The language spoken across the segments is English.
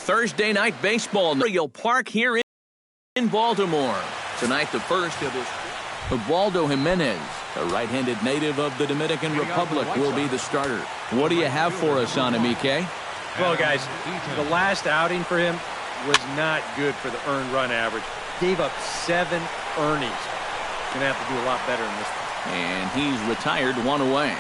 Thursday night baseball in Oriole Park here in Baltimore. Tonight, the first of his Ubaldo Jimenez, a right-handed native of the Dominican Republic, will be the starter. What do you have for us on him, EK? Well, guys, the last outing for him was not good for the earned run average. Gave up 7 earnings. Going to have to do a lot better in this one. And he's retired, 1 away.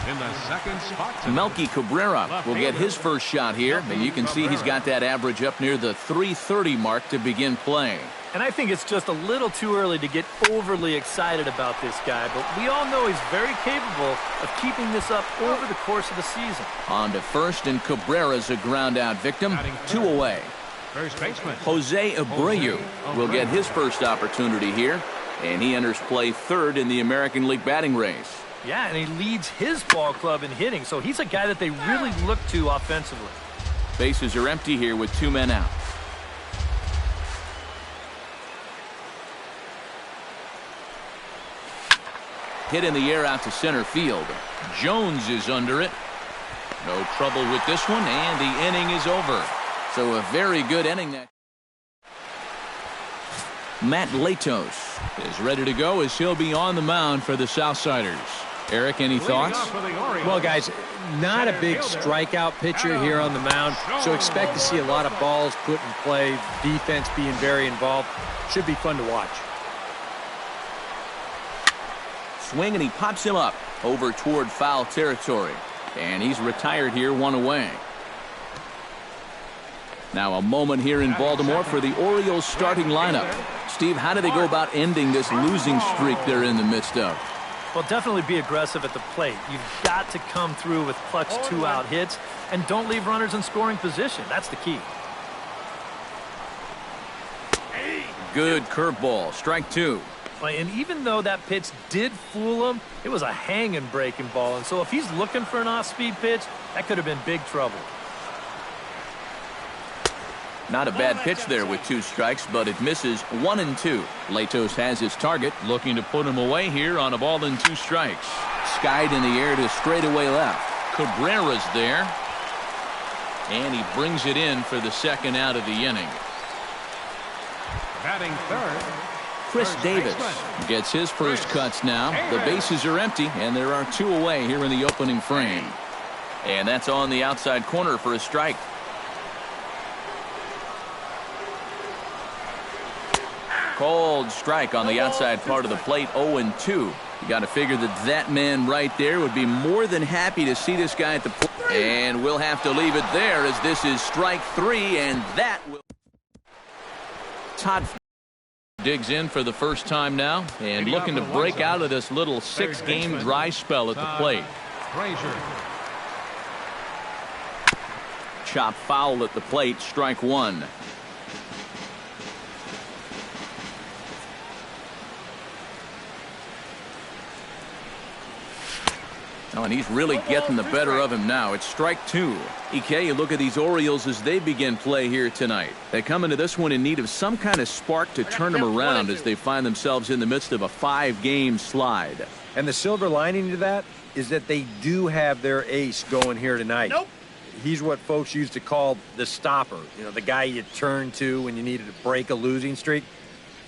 In the second spot, Melky Cabrera will get his first shot here, and you can see he's got that average up near the .330 mark to begin play. And I think it's just a little too early to get overly excited about this guy, but we all know he's very capable of keeping this up over the course of the season. On to first, and Cabrera's a ground out victim, 2 away. First baseman Jose Abreu will get his first opportunity here, and he enters play third in the American League batting race. Yeah, and he leads his ball club in hitting, so he's a guy that they really look to offensively. Bases are empty here with 2 men out. Hit in the air out to center field. Jones is under it. No trouble with this one, and the inning is over. So a very good inning. That Matt Latos is ready to go as he'll be on the mound for the Southsiders. Eric, any thoughts? Well, guys, not a big strikeout pitcher here on the mound, so expect to see a lot of balls put in play, defense being very involved. Should be fun to watch. Swing, and he pops him up over toward foul territory. And he's retired here, 1 away. Now a moment here in Baltimore for the Orioles starting lineup. Steve, how do they go about ending this losing streak they're in the midst of? Well, definitely be aggressive at the plate. You've got to come through with clutch 2-out hits, and don't leave runners in scoring position. That's the key. Good curveball, strike 2. And even though that pitch did fool him, it was a hanging breaking ball. And so if he's looking for an off-speed pitch, that could have been big trouble. Not a bad pitch there with 2 strikes, but it misses 1 and 2. Latos has his target, looking to put him away here on a ball and 2 strikes. Skied in the air to straightaway left. Cabrera's there. And he brings it in for the second out of the inning. batting third. Chris Davis gets his first cuts now. The bases are empty, and there are 2 away here in the opening frame. And that's on the outside corner for a strike. Called strike on the outside part of the plate, 0-2. You got to figure that man right there would be more than happy to see this guy at the plate. And we'll have to leave it there as this is strike 3, and that will... Todd digs in for the first time now and looking to break out of this little 6-game dry spell at the plate. Chop foul at the plate, strike 1. Oh, and he's really getting the better of him now. It's strike 2. EK, you look at these Orioles as they begin play here tonight. They come into this one in need of some kind of spark to turn them around as they find themselves in the midst of a 5-game slide. And the silver lining to that is that they do have their ace going here tonight. He's what folks used to call the stopper. You know, the guy you turn to when you needed to break a losing streak.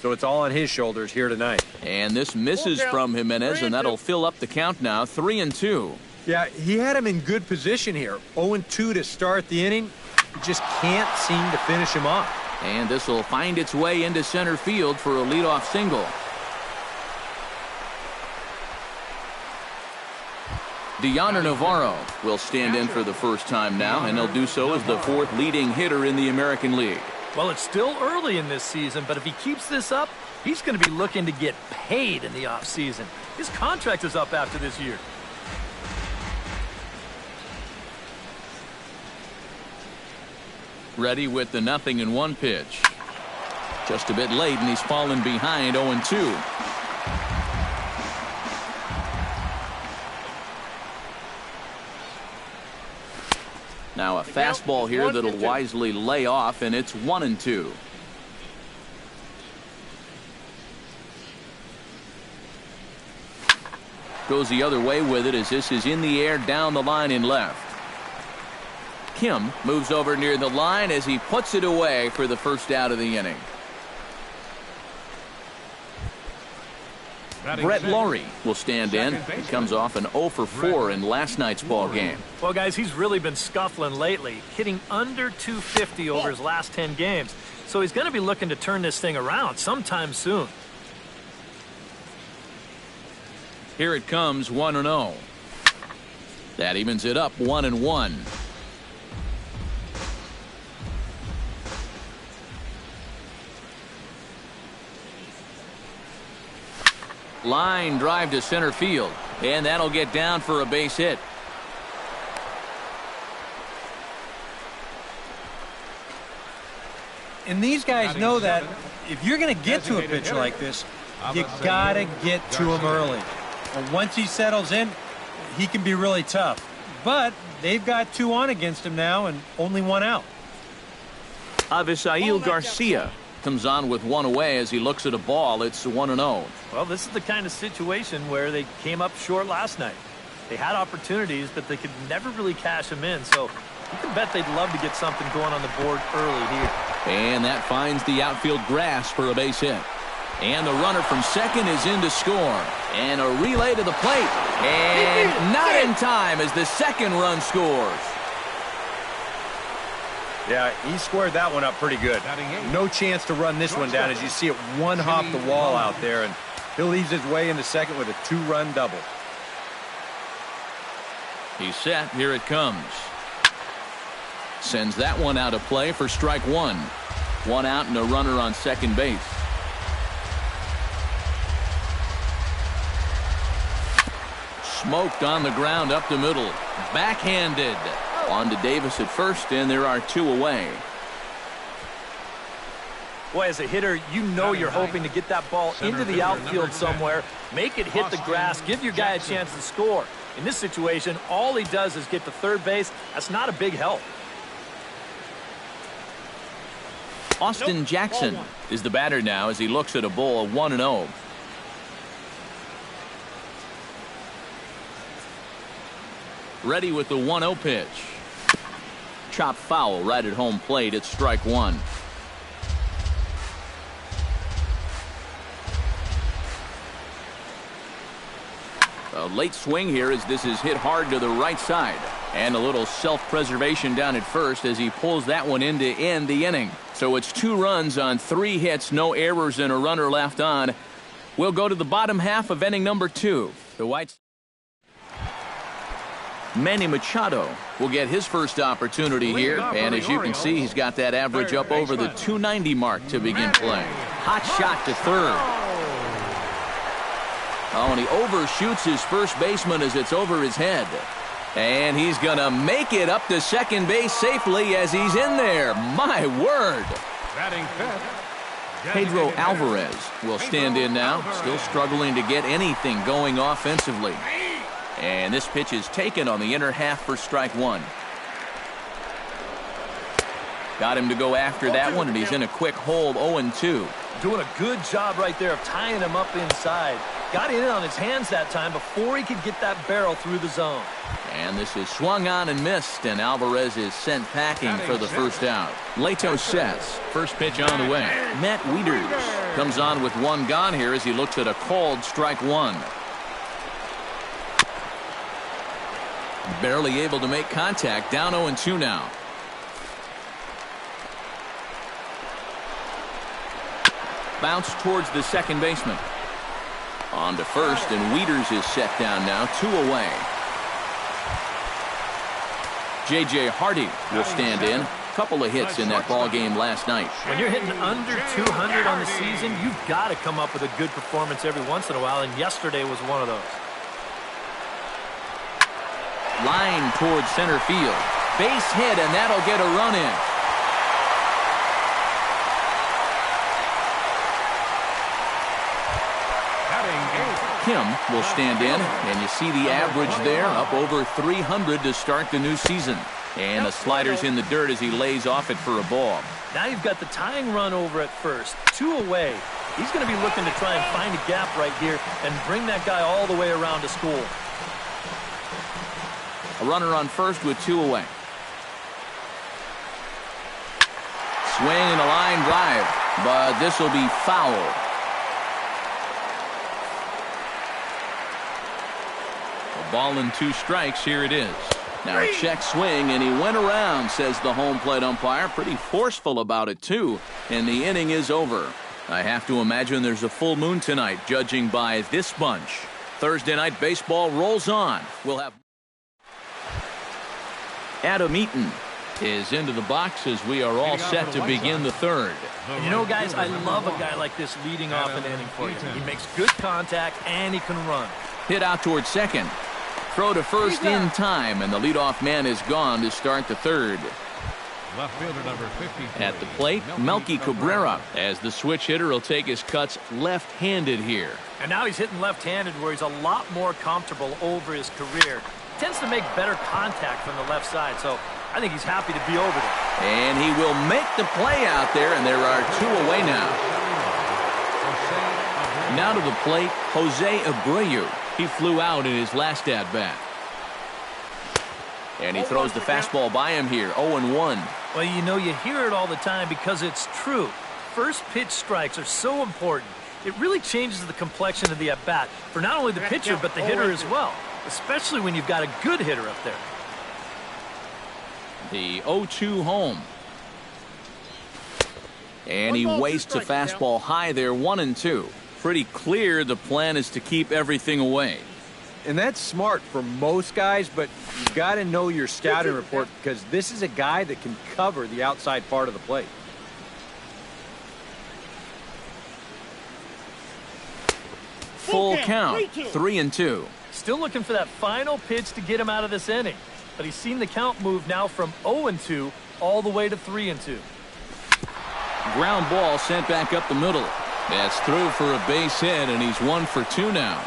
So it's all on his shoulders here tonight. And this misses from Jimenez, and that'll fill up the count now, 3-2. Yeah, he had him in good position here. 0-2 to start the inning. He just can't seem to finish him off. And this will find its way into center field for a leadoff single. Deoner Navarro will stand in for the first time now, and he'll do so as the 4th leading hitter in the American League. Well, it's still early in this season, but if he keeps this up, he's going to be looking to get paid in the offseason. His contract is up after this year. Ready with the 0-1 pitch. Just a bit late, and he's fallen behind 0-2. Now a fastball here that'll wisely lay off, and it's 1-2. Goes the other way with it as this is in the air down the line in left. Kim moves over near the line as he puts it away for the first out of the inning. Brett Laurie will stand in. He comes off an 0 for 4 in last night's ball game. Well, guys, he's really been scuffling lately, hitting under 250 over his last 10 games. So he's going to be looking to turn this thing around sometime soon. Here it comes, 1-0. That evens it up 1-1. Line drive to center field, and that'll get down for a base hit. And these guys know that if you're going to get to a pitcher like this, you got to get to him early. And once he settles in, he can be really tough. But they've got 2 on against him now and only 1 out. Avisail Garcia comes on with 1 away as he looks at a ball. It's 1-0. Well, this is the kind of situation where they came up short last night. They had opportunities, but they could never really cash them in. So you can bet they'd love to get something going on the board early here. And that finds the outfield grass for a base hit. And the runner from second is in to score. And a relay to the plate. And not in time as the second run scores. Yeah, he squared that one up pretty good. No chance to run this one down as you see it one hop the wall out there. And he'll ease his way into second with a 2-run double. He's set. Here it comes. Sends that one out of play for strike 1. 1 out and a runner on second base. Smoked on the ground up the middle. Backhanded. On to Davis at first, and there are 2 away. Boy, as a hitter, you know you're hoping to get that ball into the outfield somewhere, make it hit the grass, give your guy a chance to score. In this situation, all he does is get to third base. That's not a big help. Austin Jackson is the batter now as he looks at a ball 1-0. Ready with the 1-0 pitch. Chop foul right at home plate. It's strike 1. A late swing here as this is hit hard to the right side. And a little self-preservation down at first as he pulls that one in to end the inning. So it's 2 runs on 3 hits, no errors, and a runner left on. We'll go to the bottom half of inning number 2. The Whites. Manny Machado will get his first opportunity here, and as you can see, he's got that average up over the 290 mark to begin play. Hot shot to third. Oh, and he overshoots his first baseman as it's over his head. And he's going to make it up to second base safely as he's in there. My word. Pedro Alvarez will stand in now, still struggling to get anything going offensively. And this pitch is taken on the inner half for strike 1. Got him to go after that one, and he's in a quick hold, 0-2. Doing a good job right there of tying him up inside. Got in on his hands that time before he could get that barrel through the zone. And this is swung on and missed, and Alvarez is sent packing for the first out. Leto says, first pitch on the way. Matt Wieters comes on with 1 gone here as he looks at a called strike 1. Barely able to make contact, down 0-2 now. Bounce towards the second baseman. On to first, and Wieters is set down now, 2 away. J.J. Hardy will stand in. Couple of hits in that ball game last night. When you're hitting under 200 on the season, you've got to come up with a good performance every once in a while, and yesterday was one of those. Line towards center field. Base hit, and that'll get a run in. Kim will stand in, and you see the average there, up over 300 to start the new season. And the slider's in the dirt as he lays off it for a ball. Now you've got the tying run over at first, 2 away. He's going to be looking to try and find a gap right here and bring that guy all the way around to score. A runner on first with 2 away. swing and a line drive, but this will be foul. A ball and 2 strikes. Here it is. Now a check swing, and he went around, says the home plate umpire. Pretty forceful about it, too. And the inning is over. I have to imagine there's a full moon tonight, judging by this bunch. Thursday night baseball rolls on. We'll have Adam Eaton is into the box as we are all set to begin the third. And you know, guys, I love a guy like this leading off an inning for you. He makes good contact, and he can run. Hit out towards second. Throw to first in time, and the leadoff man is gone to start the third. Left fielder number 50. At the plate, Melky Cabrera, as the switch hitter will take his cuts left-handed here. And now he's hitting left-handed, where he's a lot more comfortable over his career. Tends to make better contact from the left side, so I think he's happy to be over there. And he will make the play out there, and there are 2 away now. Now to the plate, Jose Abreu. He flew out in his last at-bat. And he throws the fastball by him here, 0-1. Well, you know, you hear it all the time because it's true. First pitch strikes are so important. It really changes the complexion of the at-bat for not only the pitcher but the hitter as well, especially when you've got a good hitter up there. The 0-2 home. And he wastes a fastball high there, 1-2. Pretty clear the plan is to keep everything away. And that's smart for most guys, but you've got to know your scouting report because this is a guy that can cover the outside part of the plate. Full count, 3-2. Still looking for that final pitch to get him out of this inning. But he's seen the count move now from 0-2 all the way to 3-2. Ground ball sent back up the middle. That's through for a base hit, and he's 1 for 2 now.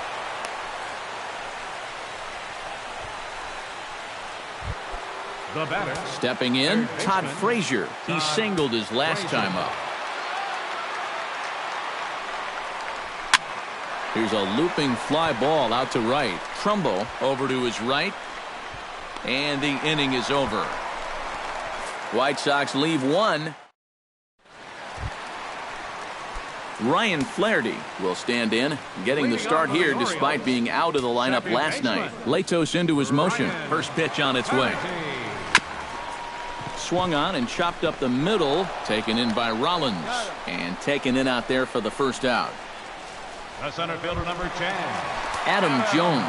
The batter. Stepping in, Todd Frazier. He singled his last time up. Here's a looping fly ball out to right. Trumbo over to his right. And the inning is over. White Sox leave 1. Ryan Flaherty will stand in, getting the start here despite being out of the lineup last night. Latos into his motion. First pitch on its way. Swung on and chopped up the middle, taken in by Rollins, and taken in out there for the first out. The center fielder number 10. Adam Jones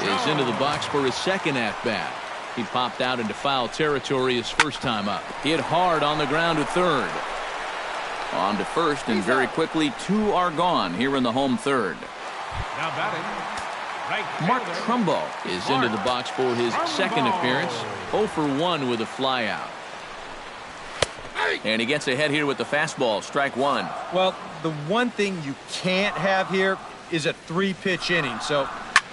is into the box for his second at-bat. He popped out into foul territory his first time up. Hit hard on the ground to third. On to first, and very quickly 2 are gone here in the home third. Now batting. Mark Trumbo is into the box for his second appearance. 0 for 1 with a flyout. And he gets ahead here with the fastball, strike 1. Well, the one thing you can't have here is a 3-pitch inning, so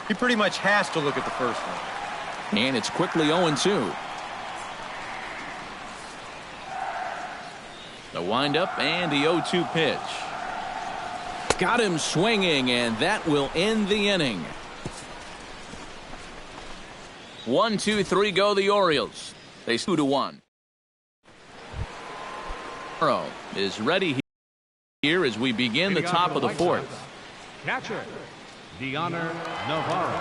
he pretty much has to look at the first one. And it's quickly 0-2. The windup and the 0-2 pitch. Got him swinging, and that will end the inning. 1, 2, 3 go the Orioles. They 2-1. Is ready here as we begin the top of the fourth. Catcher, Deoner Navarro.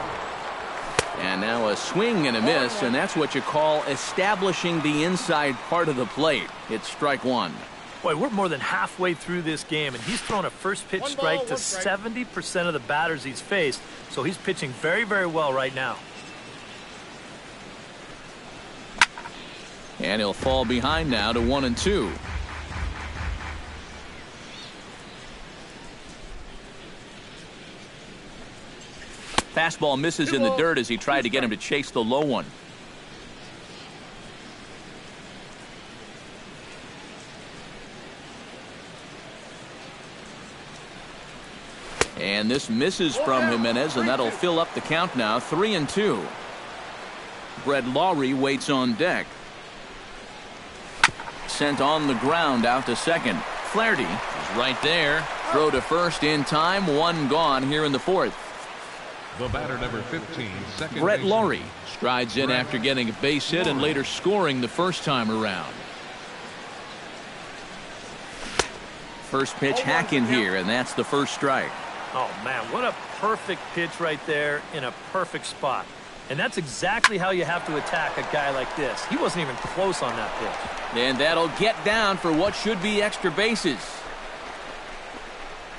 And now a swing and a miss, and that's what you call establishing the inside part of the plate. It's strike 1. Boy, we're more than halfway through this game, and he's thrown a first pitch strike to 70% of the batters he's faced, so he's pitching very, very well right now. And he'll fall behind now to 1-2. Fastball misses in the dirt as he tried to get him to chase the low one. And this misses from Jimenez, and that'll fill up the count now, 3-2. Brett Lawrie waits on deck. Sent on the ground out to second. Flaherty is right there. Throw to first in time. 1 gone here in the fourth. The batter number 15, second Brett baseman. Lawrie strides in after getting a base hit and later scoring the first time around. First pitch hacking here, and that's the first strike. Oh, man, what a perfect pitch right there in a perfect spot. And that's exactly how you have to attack a guy like this. He wasn't even close on that pitch. And that'll get down for what should be extra bases.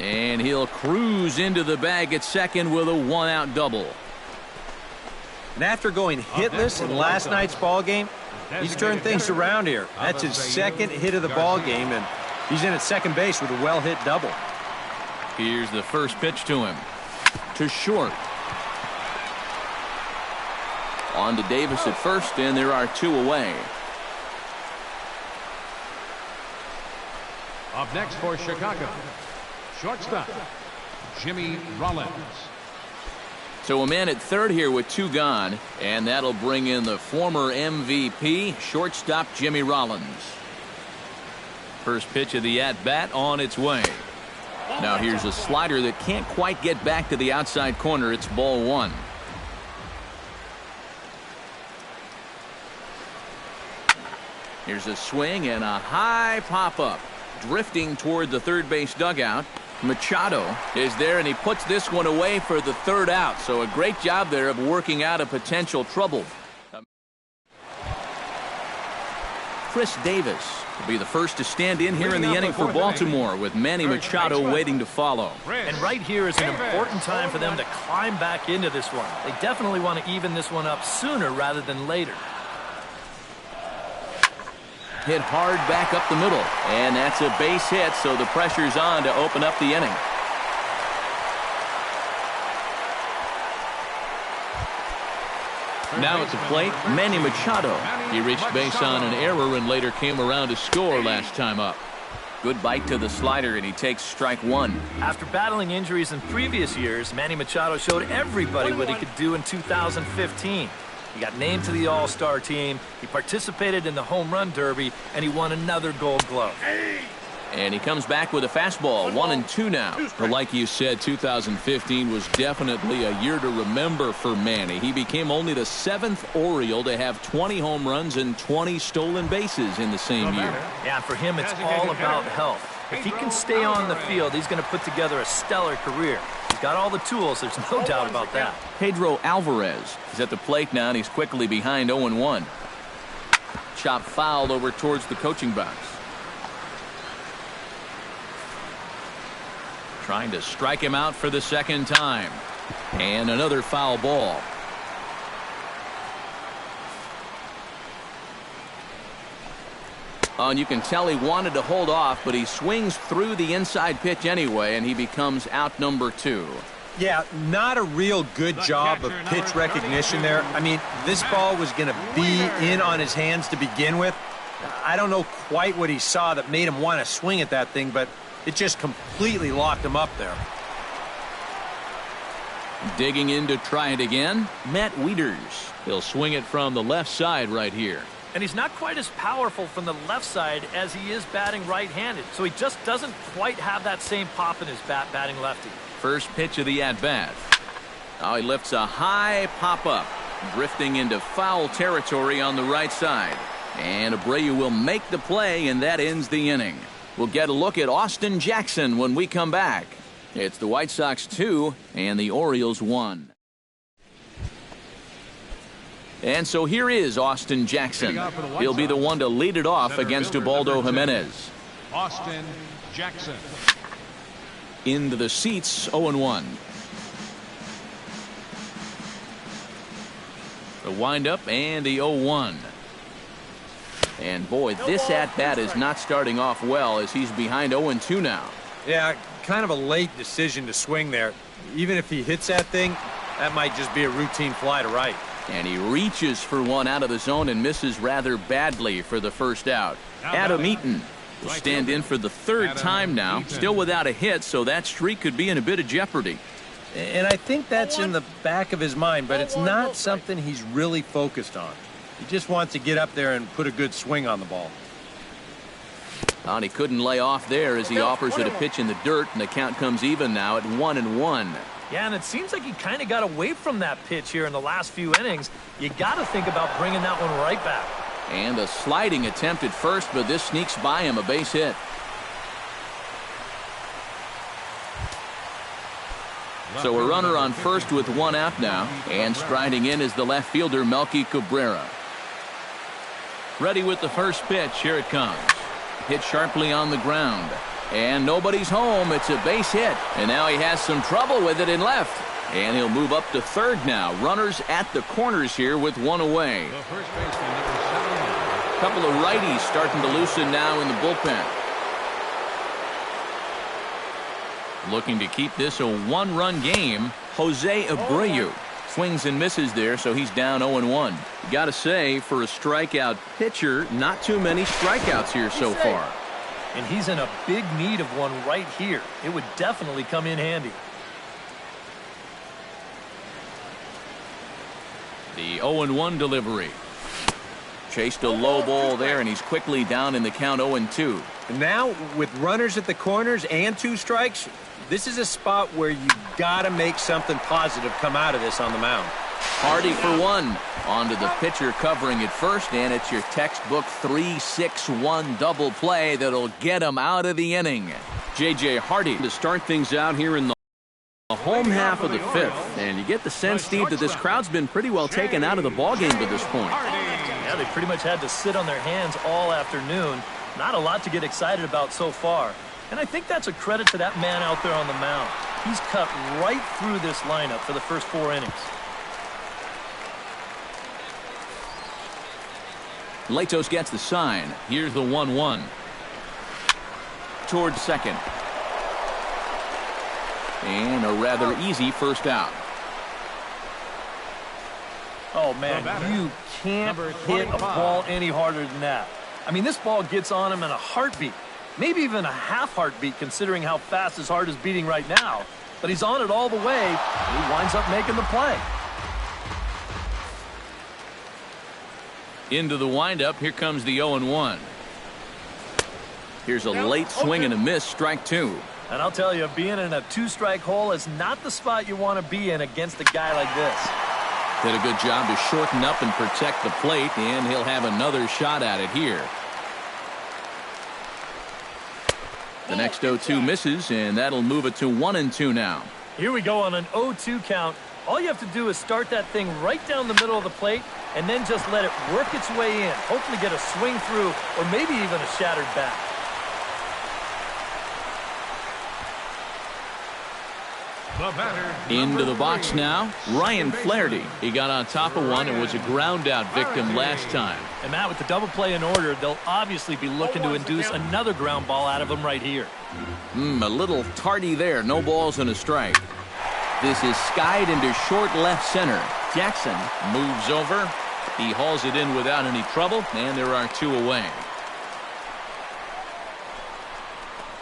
And he'll cruise into the bag at second with a one-out double. And after going hitless in last night's ball game, he's turned things around here. That's his second hit of the ball game, and he's in at second base with a well-hit double. Here's the first pitch to him. To short. On to Davis at first, and there are two away. Up next for Chicago, shortstop, Jimmy Rollins. So a man at third here with two gone, and that'll bring in the former MVP, shortstop Jimmy Rollins. First pitch of the at-bat on its way. Now here's a slider that can't quite get back to the outside corner. It's ball one. Here's a swing and a high pop-up. Drifting toward the third base dugout. Machado is there, and he puts this one away for the third out. So a great job there of working out a potential trouble. Chris Davis will be the first to stand in here in the inning for Baltimore, with Manny Machado waiting to follow. And right here is an important time for them to climb back into this one. They definitely want to even this one up sooner rather than later. Hit hard back up the middle, and that's a base hit, so the pressure's on to open up the inning. Now at the plate, Manny Machado. He reached base on an error and later came around to score last time up. Good bite to the slider, and he takes strike one. After battling injuries in previous years, Manny Machado showed everybody what he could do in 2015. He got named to the All-Star team, he participated in the Home Run Derby, and he won another Gold Glove. And he comes back with a fastball, 1-2 now. But like you said, 2015 was definitely a year to remember for Manny. He became only the 7th Oriole to have 20 home runs and 20 stolen bases in the same year. Yeah, for him, it's all about health. If he can stay on the field, he's going to put together a stellar career. He's got all the tools, there's no doubt about that. Pedro Alvarez is at the plate now, and he's quickly behind 0-1. Chop fouled over towards the coaching box. Trying to strike him out for the second time. And another foul ball. Oh, and you can tell he wanted to hold off, but he swings through the inside pitch anyway, and he becomes out number 2. Yeah, not a real good job of pitch recognition there. I mean, this ball was going to be in on his hands to begin with. I don't know quite what he saw that made him want to swing at that thing, but it just completely locked him up there. Digging in to try it again, Matt Wieters. He'll swing it from the left side right here. And he's not quite as powerful from the left side as he is batting right-handed. So he just doesn't quite have that same pop in his bat batting lefty. First pitch of the at-bat. Now he lifts a high pop-up, drifting into foul territory on the right side. And Abreu will make the play, and that ends the inning. We'll get a look at Austin Jackson when we come back. It's the White Sox 2 and the Orioles 1. And so here is Austin Jackson. He'll be the one to lead it off against Ubaldo Jimenez. Austin Jackson. Into the seats, 0-1. The windup and the 0-1. And boy, this at-bat is not starting off well as he's behind 0-2 now. Yeah, kind of a late decision to swing there. Even if he hits that thing, that might just be a routine fly to right. And he reaches for one out of the zone and misses rather badly for the first out. Adam Eaton will stand in for the third time now, still without a hit, so that streak could be in a bit of jeopardy. And I think that's in the back of his mind, but it's not something he's really focused on. He just wants to get up there and put a good swing on the ball. And he couldn't lay off there as he offers it a pitch in the dirt, and the count comes even now at 1-1. Yeah, and it seems like he kind of got away from that pitch here in the last few innings. You got to think about bringing that one right back. And a sliding attempt at first, but this sneaks by him, a base hit. So a runner on first with one out now, and striding in is the left fielder Melky Cabrera. Ready with the first pitch. Here it comes. Hit sharply on the ground, and nobody's home. It's a base hit, and now he has some trouble with it in left, and he'll move up to third now. Runners at the corners here with one away. A couple of righties starting to loosen now in the bullpen. Looking to keep this a one-run game, Jose Abreu. Swings and misses there, so he's down 0-1. Got to say, for a strikeout pitcher, not too many strikeouts here so far. And he's in a big need of one right here. It would definitely come in handy. The 0-1 delivery. Chased a low ball there, and he's quickly down in the count 0-2. And now, with runners at the corners and 2 strikes, this is a spot where you got to make something positive come out of this on the mound. Hardy for one. On to the pitcher covering it first, and it's your textbook 3-6-1 double play that'll get him out of the inning. J.J. Hardy to start things out here in the home half of the 5th. And you get the sense, Steve, that this crowd's been pretty well taken out of the ballgame to this point. Yeah, they pretty much had to sit on their hands all afternoon. Not a lot to get excited about so far. And I think that's a credit to that man out there on the mound. He's cut right through this lineup for the first 4 innings. Latos gets the sign. Here's the 1-1. Towards second. And a rather easy first out. Oh, man, you can't hit a ball any harder than that. I mean, this ball gets on him in a heartbeat. Maybe even a half heartbeat, considering how fast his heart is beating right now. But he's on it all the way, and he winds up making the play. Into the windup. Here comes the 0-1. Here's a late swing and a miss. Strike 2. And I'll tell you, being in a 2-strike hole is not the spot you want to be in against a guy like this. Did a good job to shorten up and protect the plate, and he'll have another shot at it here. The next 0-2 misses, and that'll move it to 1-2 now. Here we go on an 0-2 count. All you have to do is start that thing right down the middle of the plate and then just let it work its way in. Hopefully get a swing through or maybe even a shattered bat. Into the box now, Ryan Flaherty. He got on top of one and was a ground out victim last time. And Matt, with the double play in order, they'll obviously be looking to induce another ground ball out of him right here. A little tardy there. No balls and a strike. This is skied into short left center. Jackson moves over. He hauls it in without any trouble, and there are 2 away.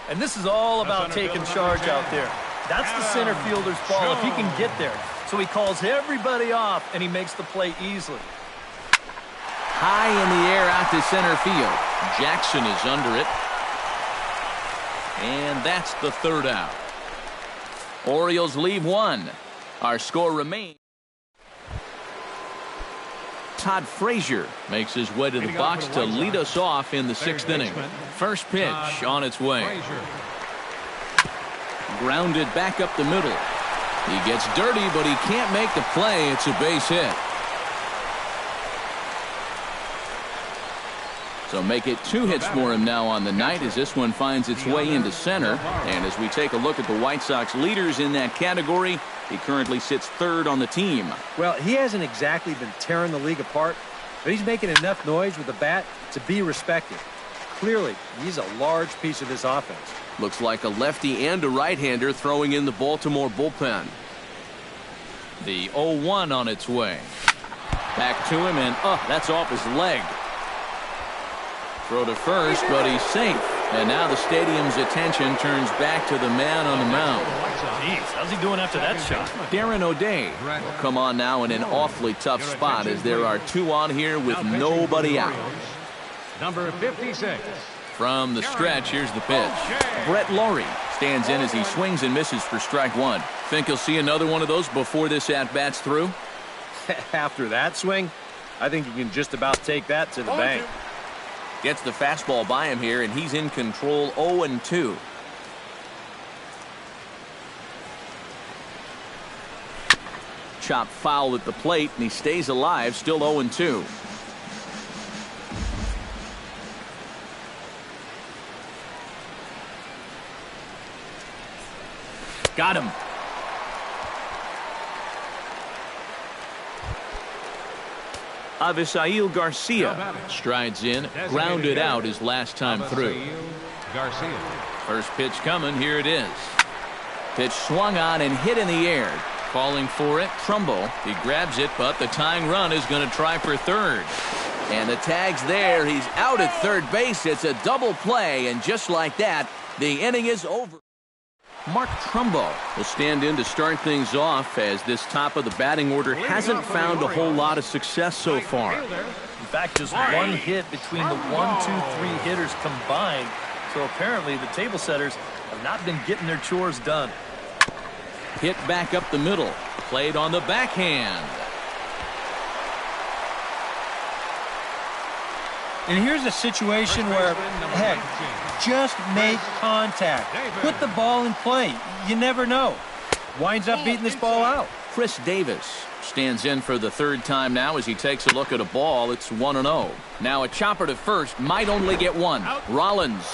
And this is all about taking charge out there. That's the center fielder's ball if he can get there. So he calls everybody off, and he makes the play easily. High in the air out to center field. Jackson is under it. And that's the 3rd out. Orioles leave 1. Our score remains. Todd Frazier makes his way to the box to lead us off in the 6th inning. First pitch on its way. Grounded back up the middle. He gets dirty, but he can't make the play. It's a base hit. So make it 2 hits for him now on the night as this one finds its way into center. And as we take a look at the White Sox leaders in that category, he currently sits 3rd on the team. Well, he hasn't exactly been tearing the league apart, but he's making enough noise with the bat to be respected. Clearly, he's a large piece of this offense. Looks like a lefty and a right-hander throwing in the Baltimore bullpen. The 0-1 on its way. Back to him, and that's off his leg. Throw to first, but he's safe. And now the stadium's attention turns back to the man on the mound. Jeez, how's he doing after that shot? Darren O'Day will come on now in an awfully tough spot as there are 2 on here with nobody out. Number 56. From the stretch, here's the pitch. Brett Laurie stands in as he swings and misses for strike 1. Think he'll see another one of those before this at-bat's through? After that swing, I think you can just about take that to the bank. Gets the fastball by him here, and he's in control 0-2. chop foul at the plate, and he stays alive, still 0-2. Got him. Avisail Garcia strides in, grounded out his last time through. First pitch coming, here it is. Pitch swung on and hit in the air. Calling for it, Trumbo. He grabs it, but the tying run is going to try for third. And the tag's there. He's out at third base. It's a double play, and just like that, the inning is over. Mark Trumbo will stand in to start things off, as this top of the batting order hasn't found a whole lot of success so far. In fact, just one hit between the 1, 2, 3 hitters combined. So apparently the table setters have not been getting their chores done. Hit back up the middle. Played on the backhand. And here's a situation where, heck, just make contact. Put the ball in play. You never know. Winds up beating this ball out. Chris Davis stands in for the third time now as he takes a look at a ball. It's 1-0. Now a chopper to first. Might only get one. Rollins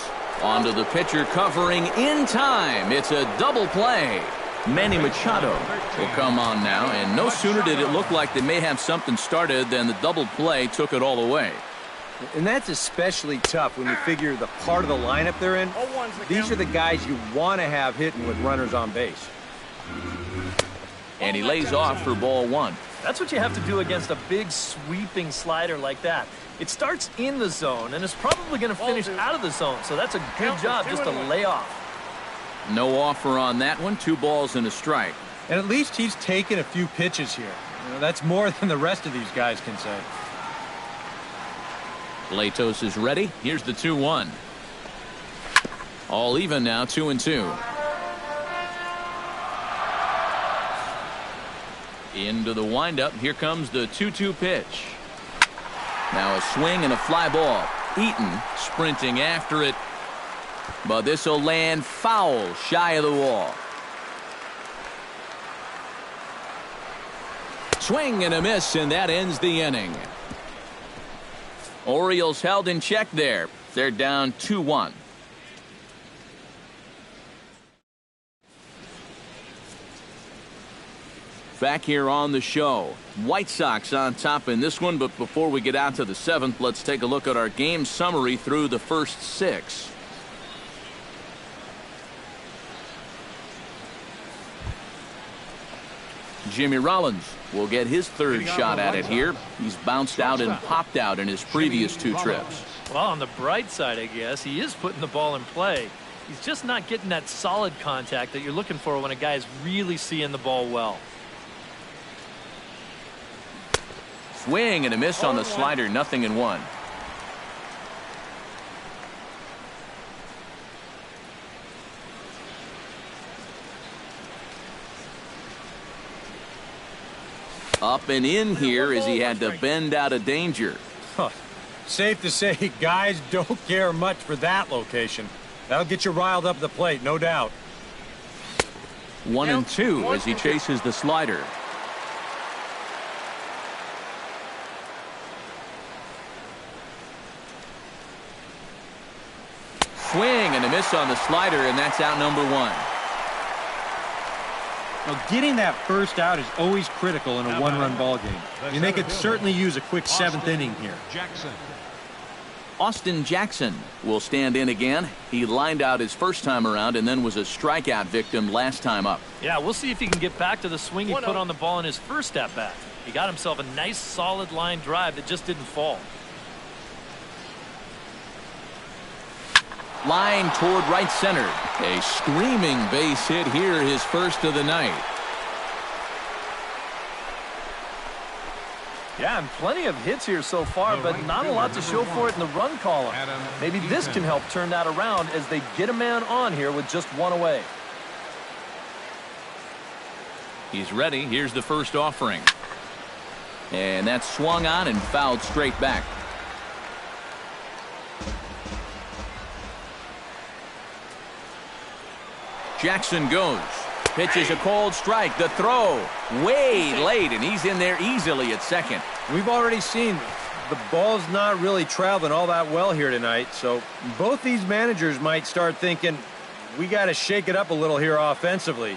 onto the pitcher, covering in time. It's a double play. Manny Machado will come on now, and no sooner did it look like they may have something started than the double play took it all away. And that's especially tough when you figure the part of the lineup they're in. These are the guys you want to have hitting with runners on base. And he lays off for ball one. That's what you have to do against a big sweeping slider like that. It starts in the zone, and it's probably going to finish out of the zone, so that's a good job just to lay off. No offer on that one. 2 balls and a strike. And at least he's taken a few pitches here. That's more than the rest of these guys can say. Latos is ready. Here's the 2-1. All even now, 2-2. Into the windup. Here comes the 2-2 pitch. Now a swing and a fly ball. Eaton sprinting after it. But this will land foul shy of the wall. Swing and a miss, and that ends the inning. Orioles held in check there. They're down 2-1. Back here on the show. White Sox on top in this one, but before we get out to the 7th, let's take a look at our game summary through the first 6. Jimmy Rollins will get his third shot at it here. He's bounced out and popped out in his previous 2 trips. Well, on the bright side, I guess, he is putting the ball in play. He's just not getting that solid contact that you're looking for when a guy is really seeing the ball well. Swing and a miss on the slider, 0-1. Up and in here as he had to bend out of danger. Huh. Safe to say, guys don't care much for that location. That'll get you riled up at the plate, no doubt. 1-2 as he chases the slider. Swing and a miss on the slider, and that's out number 1. Now, getting that first out is always critical in a 1-run ball game. I mean, they could certainly use a quick 7th inning here. Austin Jackson will stand in again. He lined out his first time around and then was a strikeout victim last time up. Yeah, we'll see if he can get back to the swing he put on the ball in his first at-bat. He got himself a nice solid line drive that just didn't fall. Line toward right center. A screaming base hit here, his first of the night. Yeah, and plenty of hits here so far, but not a lot to show for it in the run column. Maybe this can help turn that around as they get a man on here with just 1 away. He's ready. Here's the first offering. And that's swung on and fouled straight back. Jackson goes. Pitch is a cold strike. The throw way late, and he's in there easily at second. We've already seen the ball's not really traveling all that well here tonight, so both these managers might start thinking, we got to shake it up a little here offensively.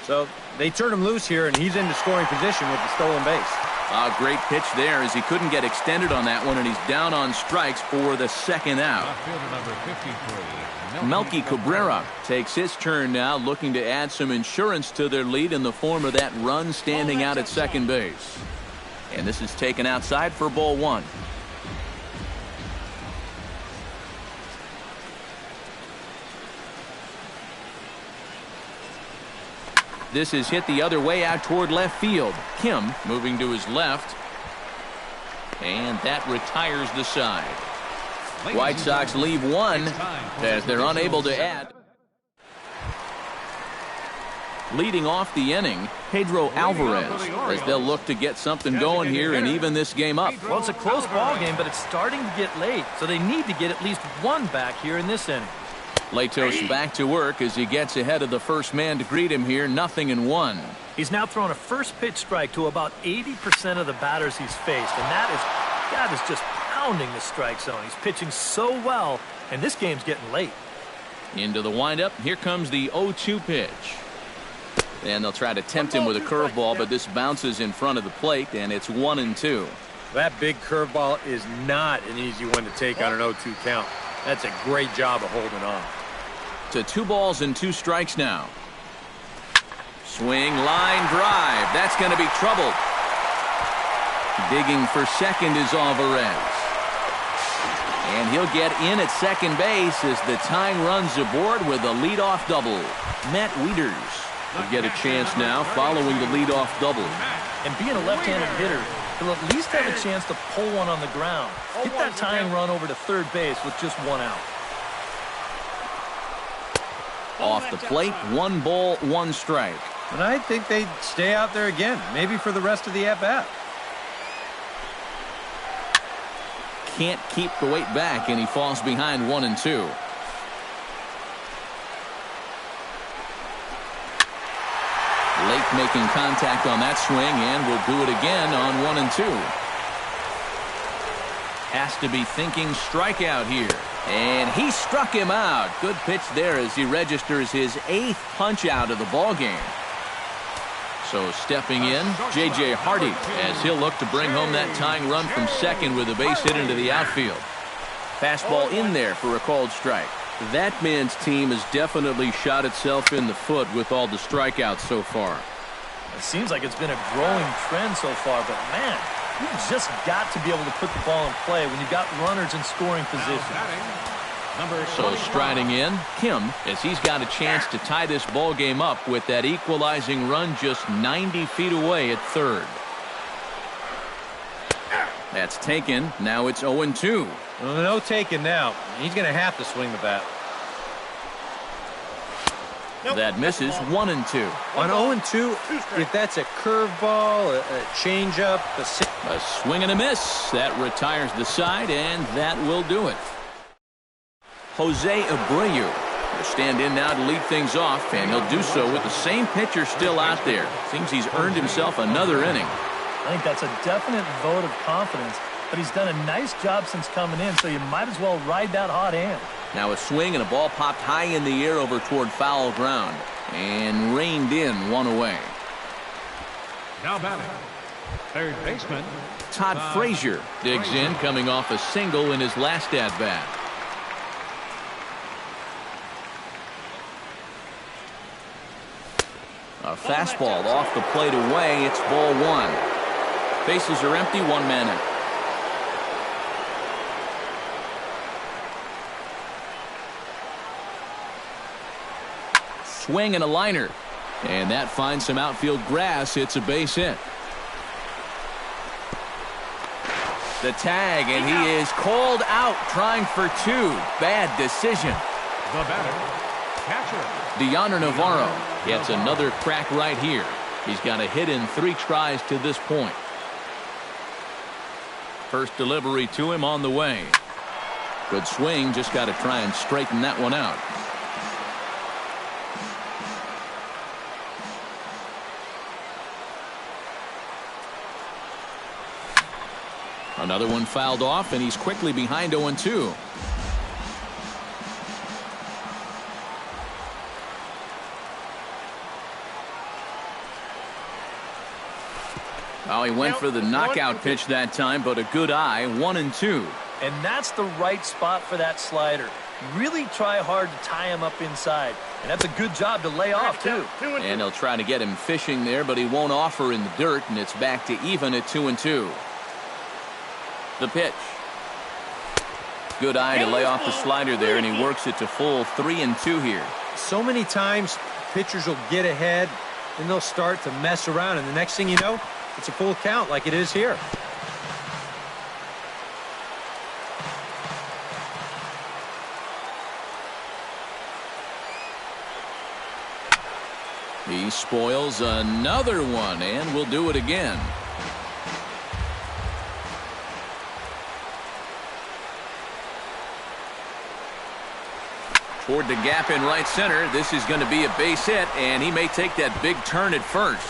So they turn him loose here, and he's into scoring position with the stolen base. A great pitch there as he couldn't get extended on that one, and he's down on strikes for the second out. Number 53, Melky Cabrera takes his turn now, looking to add some insurance to their lead in the form of that run standing out at second base. And this is taken outside for ball one. This is hit the other way out toward left field. Kim moving to his left. And that retires the side. White Sox leave one as they're unable to add. Leading off the inning, Pedro Alvarez, as they'll look to get something going here and even this game up. Well, it's a close ball game, but it's starting to get late, so they need to get at least one back here in this inning. Latos back to work as he gets ahead of the first man to greet him here, 0-1. He's now thrown a first pitch strike to about 80% of the batters he's faced, and that is just pounding the strike zone. He's pitching so well, and this game's getting late. Into the windup, here comes the 0-2 pitch. And they'll try to tempt him with a curveball, but this bounces in front of the plate, and it's 1-2. That big curveball is not an easy one to take on an 0-2 count. That's a great job of holding on. To 2 balls and 2 strikes now. Swing, line drive. That's going to be trouble. Digging for second is Alvarez. And he'll get in at second base as the tying runs aboard with a leadoff double. Matt Wieters will get a chance now following the leadoff double. And being a left-handed hitter, he'll at least have a chance to pull one on the ground. Get that tying run over to third base with just 1 out. Off the plate, 1 ball, 1 strike. And I think they'd stay out there again, maybe for the rest of the at-bat. Can't keep the weight back, and he falls behind 1-2. Lake making contact on that swing, and will do it again on 1-2. Has to be thinking strikeout here. And he struck him out. Good pitch there as he registers his 8th punch out of the ball game. So stepping in, J.J. Hardy, as he'll look to bring home that tying run from second with a base hit into the outfield. Fastball in there for a called strike. That man's team has definitely shot itself in the foot with all the strikeouts so far. It seems like it's been a growing trend so far, but man, you've just got to be able to put the ball in play when you've got runners in scoring position. So striding in, Kim, as he's got a chance to tie this ball game up with that equalizing run just 90 feet away at third. That's taken. Now it's 0-2. Well, no taking now. He's going to have to swing the bat. That misses 1-2. On 0-2, if that's a curveball, a changeup, a swing and a miss. That retires the side, and that will do it. Jose Abreu will stand in now to lead things off, and he'll do so with the same pitcher still out there. Seems he's earned himself another inning. I think that's a definite vote of confidence, but he's done a nice job since coming in, so you might as well ride that hot hand. Now a swing and a ball popped high in the air over toward foul ground and reined in, 1 away. Now batting, third baseman Todd Frazier digs in, coming off a single in his last at-bat. A fastball off the plate away. It's ball 1. Bases are empty, 1 man out. Swing and a liner, and that finds some outfield grass. It's a base hit. The tag, and he is called out trying for 2. Bad decision. The batter, catcher Deoner Navarro gets another crack right here. He's got a hit in 3 tries to this point. First delivery to him on the way. Good swing, just got to try and straighten that one out. Another one fouled off, and he's quickly behind 0-2. Oh, he went for the knockout pitch that time, but a good eye, 1-2. And that's the right spot for that slider. Really try hard to tie him up inside. And that's a good job to lay off, too. And he'll try to get him fishing there, but he won't offer in the dirt, and it's back to even at 2-2. The pitch. Good eye to lay off the slider there, and he works it to full 3-2 here. So many times pitchers will get ahead, and they'll start to mess around, and the next thing you know, it's a full count like it is here. He spoils another one, and will do it again. Toward the gap in right center. This is going to be a base hit, and he may take that big turn at first.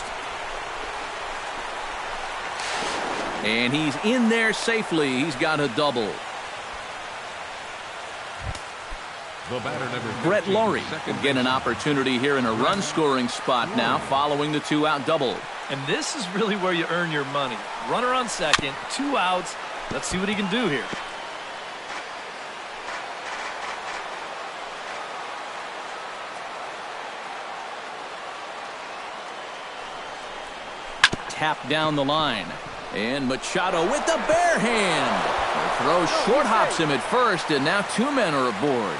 And he's in there safely. He's got a double. Brett Laurie will get an opportunity here in a run-scoring spot now following the two-out double. And this is really where you earn your money. Runner on second, 2 outs. Let's see what he can do here. Tap down the line. And Machado with the bare hand. The throw short hops him at first, and now 2 men are aboard.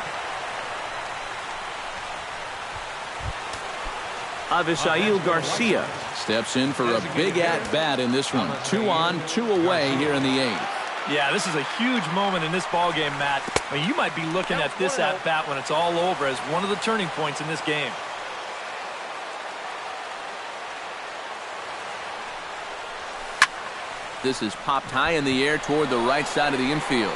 Avisail Garcia steps in for a big at-bat in this one. 2 on, 2 away here in the 8th. Yeah, this is a huge moment in this ballgame, Matt. I mean, you might be looking at this at-bat when it's all over as one of the turning points in this game. This is popped high in the air toward the right side of the infield.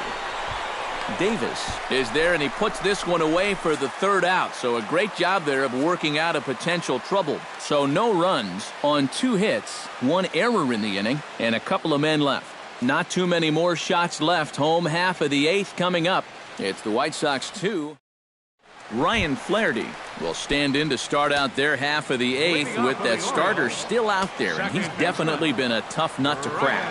Davis is there, and he puts this one away for the 3rd out. So a great job there of working out a potential trouble. So no runs on 2 hits, 1 error in the inning, and a couple of men left. Not too many more shots left. Home half of the 8th coming up. It's the White Sox 2. Ryan Flaherty will stand in to start out their half of the 8th with that starter still out there. And he's definitely been a tough nut to crack.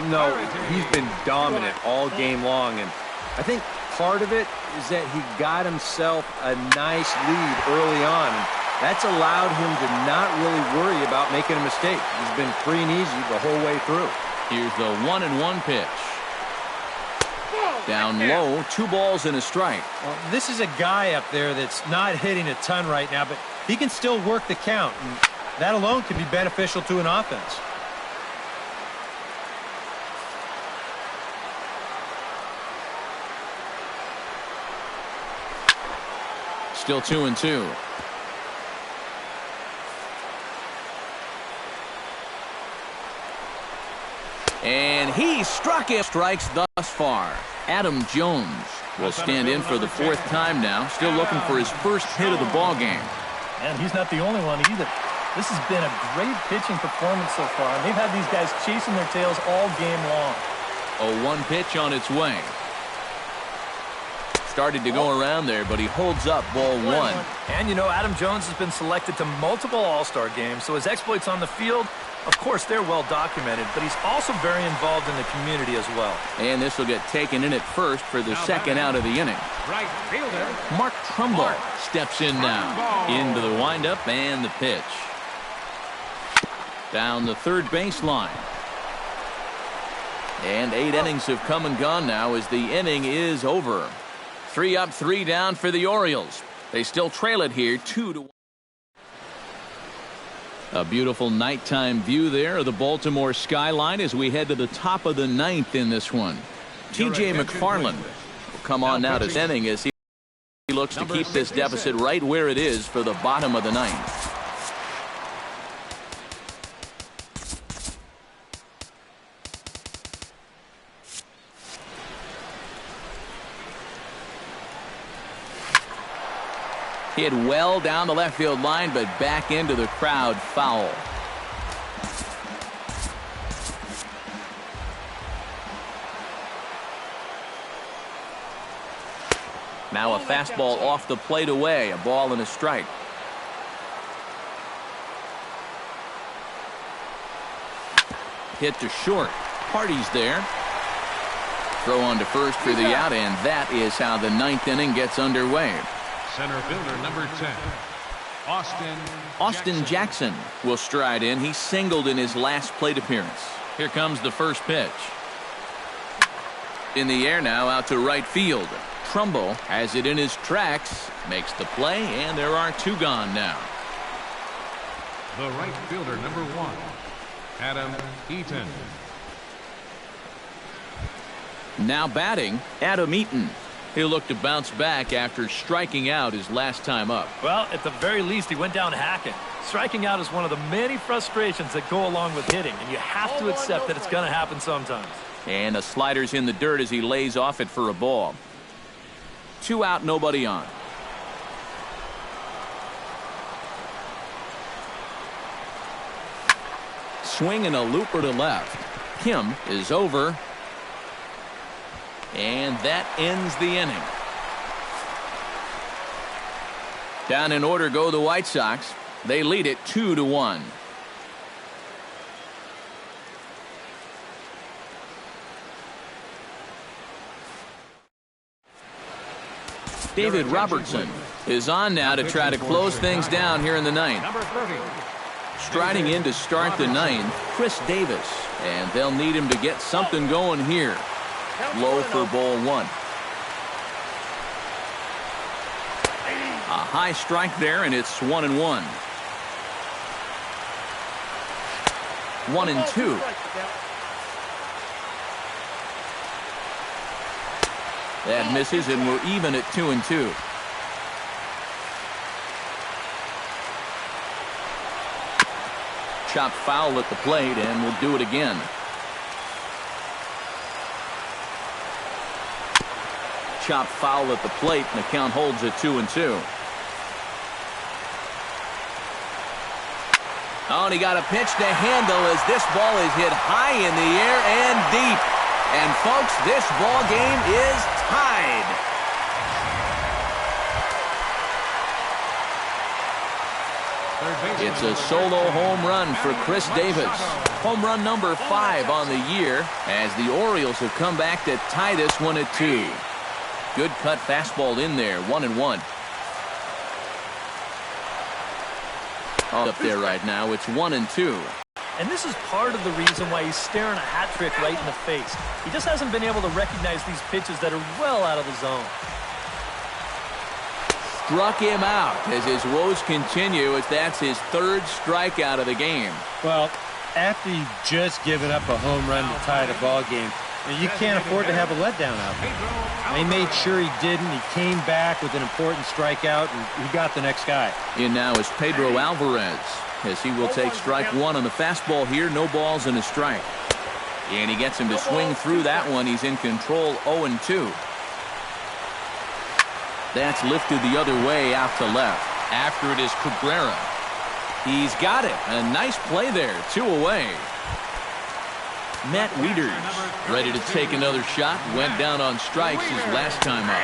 No, he's been dominant all game long, and I think part of it is that he got himself a nice lead early on. And that's allowed him to not really worry about making a mistake. He's been free and easy the whole way through. Here's the 1-1 pitch. Down low, 2 balls and a strike. Well, this is a guy up there that's not hitting a ton right now, but he can still work the count. And that alone can be beneficial to an offense. Still 2-2. And he struck him. Strikes thus far. Adam Jones will stand in for the 4th time now. Still looking for his first hit of the ball game. And he's not the only one either. This has been a great pitching performance so far. And they've had these guys chasing their tails all game long. A 1 pitch on its way. Started to go around there, but he holds up ball 1. And, you know, Adam Jones has been selected to multiple All-Star games, so his exploits on the field, of course, they're well documented, but he's also very involved in the community as well. And this will get taken in at first for the 2nd out of the inning. Right fielder Mark Trumbo steps in now. Into the windup and the pitch. Down the 3rd baseline. And 8 innings have come and gone now as the inning is over. 3 up, 3 down for the Orioles. They still trail it here 2-1. A beautiful nighttime view there of the Baltimore skyline as we head to the top of the 9th in this one. TJ McFarland will come on now to inning as he looks to keep this deficit right where it is for the bottom of the 9th. Hit well down the left field line, but back into the crowd, foul. Now a fastball off the plate away. A ball and a strike. Hit to short. Hardy's there. Throw on to first for the out, and that is how the ninth inning gets underway. Center fielder number 10, Austin Jackson will stride in. He singled in his last plate appearance. Here comes the first pitch. In the air now, out to right field. Trumbo has it in his tracks, makes the play, and there are two gone now. the right fielder number 1, Adam Eaton. Now batting, Adam Eaton. He'll look to bounce back after striking out his last time up. Well, at the very least, he went down hacking. Striking out is one of the many frustrations that go along with hitting, and you have to accept that it's going to happen sometimes. And the slider's in the dirt as he lays off it for a ball. 2 out, nobody on. Swing and a looper to left. Kim is over. And that ends the inning. Down in order go the White Sox. They lead it 2-1. David Robertson is on now to try to close things down here in the ninth. Striding in to start the ninth, Chris Davis. And they'll need him to get something going here. Low for ball 1. A high strike there, and it's 1-1. 1-2. That misses, and we're even at 2-2. Chop foul at the plate, and we'll do it again. Chop foul at the plate, and the count holds at 2-2. Oh, and he got a pitch to handle as this ball is hit high in the air and deep. And folks, this ball game is tied. It's a solo home run for Chris Davis. Home run number 5 on the year as the Orioles have come back to tie this one at 2. Good cut fastball in there, 1-1. Up there right now, it's 1-2. And this is part of the reason why he's staring a hat trick right in the face. He just hasn't been able to recognize these pitches that are well out of the zone. Struck him out as his woes continue, as that's his 3rd strikeout of the game. Well, after you've just given up a home run to tie the ball game, you can't afford to have a letdown out there. They made sure he didn't. He came back with an important strikeout, and he got the next guy. In now is Pedro Alvarez, as he will take strike 1 on the fastball here. No balls and a strike. And he gets him to swing through that one. He's in control, 0-2. That's lifted the other way out to left. After it is Cabrera. He's got it. A nice play there. 2 away. Matt Wieters ready to take another shot. Went down on strikes his last time up.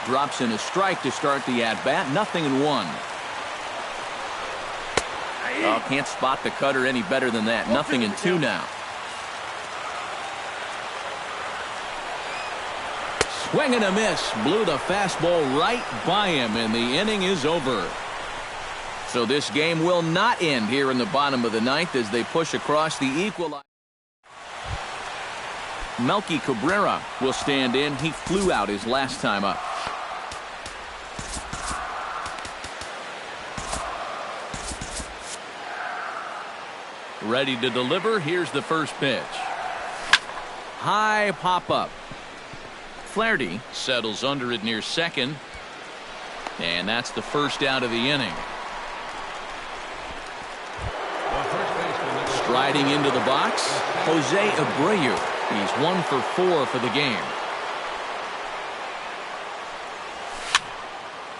Drops in a strike to start the at-bat. 0-1. Oh, can't spot the cutter any better than that. 0-2 now. Swing and a miss. Blew the fastball right by him, and the inning is over. So this game will not end here in the bottom of the ninth as they push across the equalizer. Melky Cabrera will stand in. He flew out his last time up. Ready to deliver. Here's the first pitch. High pop-up. Flaherty settles under it near second. And that's the first out of the inning. Striding into the box, Jose Abreu. He's 1 for 4 for the game.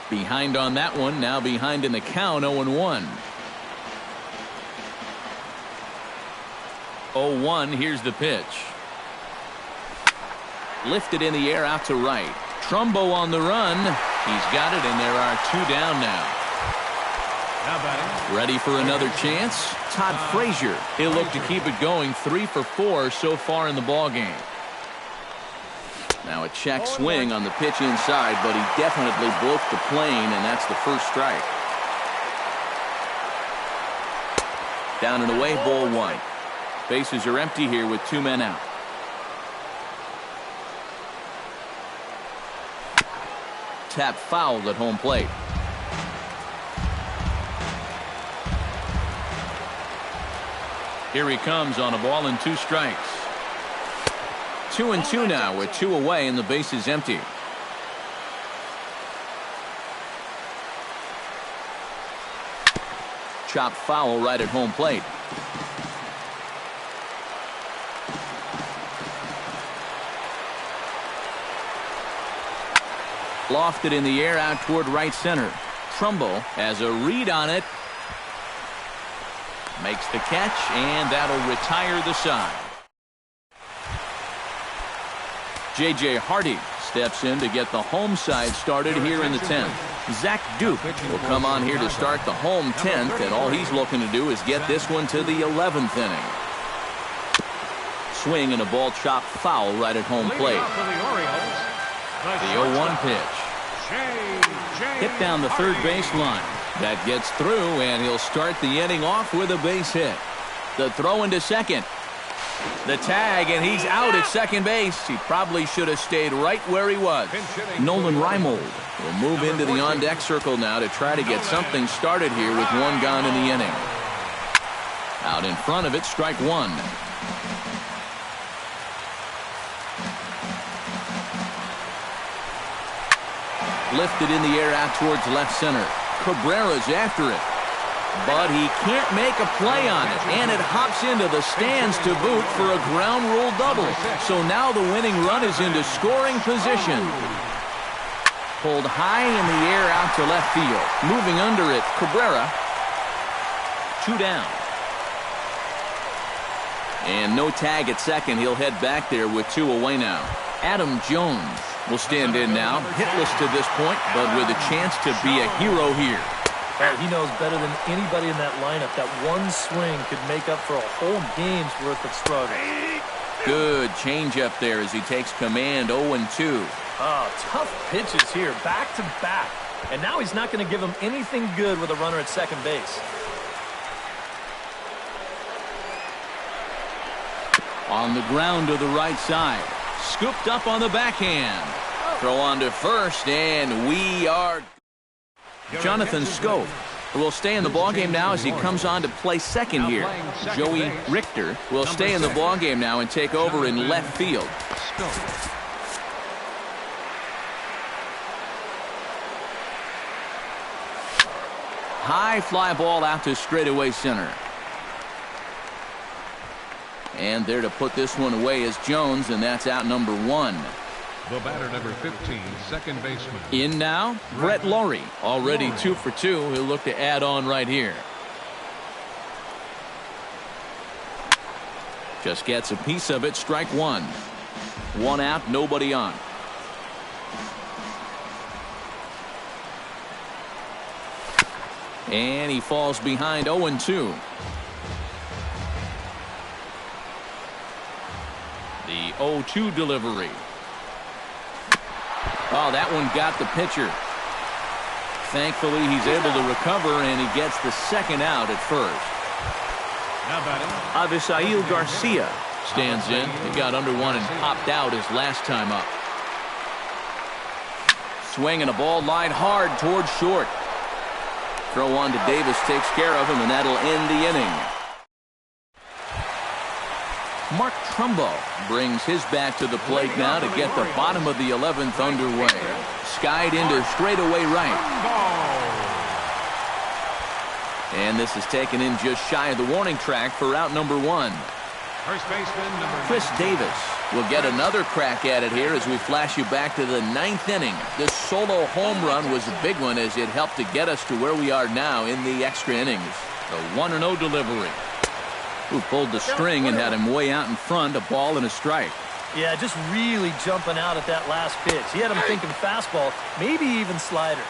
Behind on that one, now behind in the count, 0-1. 0-1, here's the pitch. Lifted in the air out to right. Trumbo on the run. He's got it, and there are 2 down now. Ready for another chance? Todd Frazier. He'll look to keep it going. 3 for 4 so far in the ballgame. Now a check swing on the pitch inside, but he definitely broke the plane, and that's the first strike. Down and away, ball 1. Bases are empty here with 2 men out. Tap fouled at home plate. Here he comes on a ball and 2 strikes. 2-2 now with 2 away and the base is empty. Chopped foul right at home plate. Lofted in the air out toward right center. Trumbo has a read on it. Makes the catch, and that'll retire the side. J.J. Hardy steps in to get the home side started here in the 10th. Zach Duke will come on here to start the home 10th, and all he's looking to do is get this one to the 11th inning. Swing and a ball chopped foul right at home plate. The 0-1 pitch. Hit down the third baseline. That gets through, and he'll start the inning off with a base hit. The throw into second. The tag, and he's out at second base. He probably should have stayed right where he was. Nolan Reimold will move into the on-deck circle now to try to get something started here with 1 gone in the inning. Out in front of it, strike 1. Lifted in the air out towards left center. Cabrera's after it, but he can't make a play on it, and it hops into the stands to boot for a ground rule double. So now the winning run is into scoring position. Pulled high in the air out to left field. Moving under it, Cabrera. 2 down. And no tag at second. He'll head back there with 2 away now. Adam Jones will stand in now, hitless to this point, but with a chance to be a hero here. Well, he knows better than anybody in that lineup that one swing could make up for a whole game's worth of struggle. Good changeup there as he takes command. 0-2. Oh, tough pitches here, back to back. And now he's not going to give him anything good with a runner at second base. On the ground to the right side. Scooped up on the backhand. Throw on to first, and we are... Jonathan Scope will stay in the ballgame now as he comes on to play second here. Joey Richter will stay in the ballgame now and take over in left field. High fly ball out to straightaway center. And there to put this one away is Jones, and that's out number 1. The batter, number 15, second baseman. In now, Brett Laurie, already 2 for 2. He'll look to add on right here. Just gets a piece of it, strike 1. 1 out, nobody on. And he falls behind 0-2. The 0-2 delivery. Oh, that one got the pitcher. Thankfully, he's able to recover, and he gets the second out at first. Avisail Garcia stands in. He got under one and popped out his last time up. Swing and a ball lined hard towards short. Throw on to Davis takes care of him, and that'll end the inning. Mark Trumbo brings his bat to the plate now to get the bottom of the 11th underway. Skied into straightaway right. And this is taken in just shy of the warning track for out number 1. First baseman, number Chris Davis will get another crack at it here as we flash you back to the 9th inning. This solo home run was a big one as it helped to get us to where we are now in the extra innings. The 1-0 delivery. Who pulled the string and had him way out in front, a ball and a strike. Yeah, just really jumping out at that last pitch. He had him thinking fastball, maybe even slider.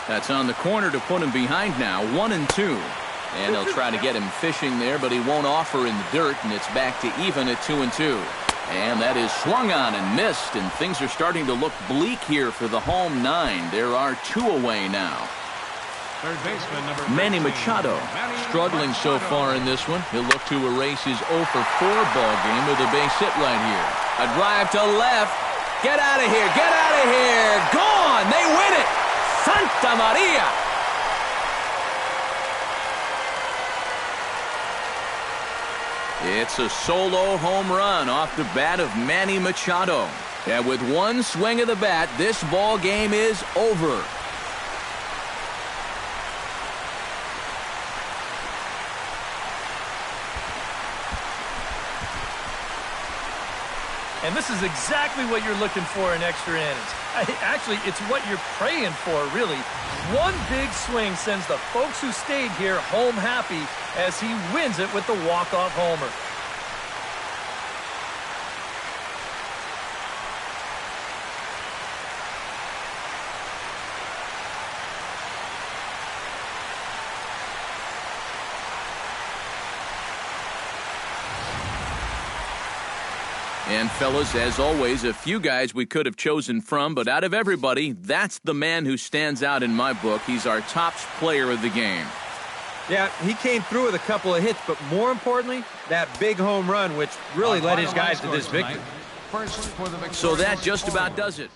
That's on the corner to put him behind now, 1-2. And they'll try to get him fishing there, but he won't offer in the dirt, and it's back to even at 2-2. And that is swung on and missed, and things are starting to look bleak here for the home 9. There are 2 away now. Third baseman, number Manny Machado struggling so far in this one. He'll look to erase his 0 for 4 ball game with a base hit right here. A drive to left. Get out of here. Get out of here. Gone. They win it. Santa Maria. It's a solo home run off the bat of Manny Machado. And with one swing of the bat, this ball game is over. And this is exactly what you're looking for in extra innings. Actually, it's what you're praying for, really. One big swing sends the folks who stayed here home happy as he wins it with the walk-off homer. And fellas, as always, a few guys we could have chosen from, but out of everybody, that's the man who stands out in my book. He's our top player of the game. Yeah, he came through with a couple of hits, but more importantly, that big home run, which really led his guys to this victory. First for the So that just about does it.